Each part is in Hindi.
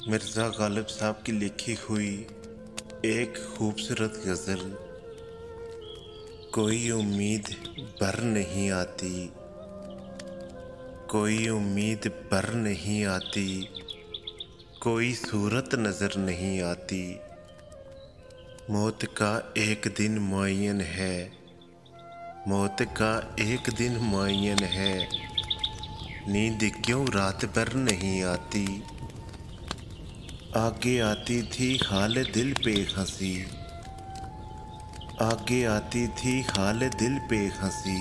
मिर्ज़ा गालिब साहब की लिखी हुई एक खूबसूरत गज़ल। कोई उम्मीद बर नहीं आती, कोई उम्मीद बर नहीं आती, कोई सूरत नज़र नहीं आती। मौत का एक दिन मुअय्यन है, मौत का एक दिन मुअय्यन है, नींद क्यों रात भर नहीं आती। आगे आती थी हाल दिल पे हंसी, आगे आती थी हाल दिल पे हंसी,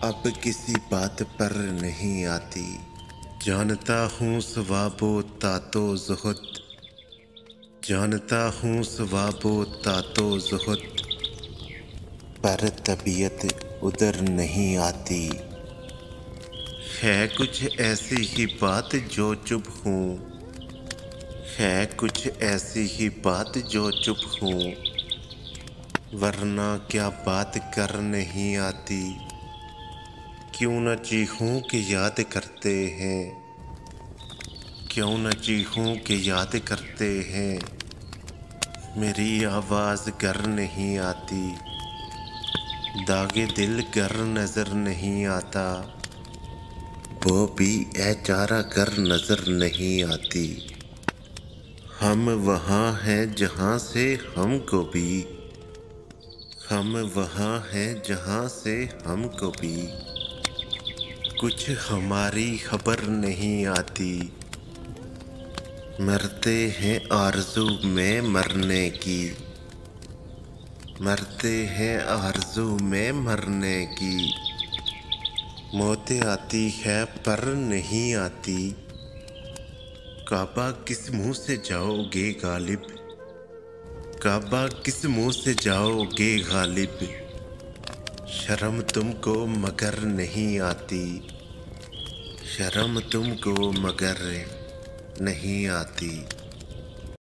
अब किसी बात पर नहीं आती। जानता हूँ सवाबो तातो ज़ुहद, जानता हूँ सवाबो तातो ज़ुहद, पर तबीयत उधर नहीं आती। है कुछ ऐसी ही बात जो चुप हूँ, है कुछ ऐसी ही बात जो चुप हूँ, वरना क्या बात कर नहीं आती। क्यों न चीखूं कि याद करते हैं, क्यों न चीखूं कि याद करते हैं, मेरी आवाज़ घर नहीं आती। दागे दिल घर नज़र नहीं आता, वो भी ऐचारा घर नज़र नहीं आती। हम वहाँ हैं जहाँ से हमको भी, हम वहाँ हैं जहाँ से हमको भी कुछ हमारी खबर नहीं आती। मरते हैं आरज़ू में मरने की, मरते हैं आरज़ू में मरने की, मौतें आती है पर नहीं आती। काबा किस मुँह से जाओगे गालिब, काबा किस मुँह से जाओगे गालिब, शर्म तुमको मगर नहीं आती, शर्म तुमको मगर नहीं आती।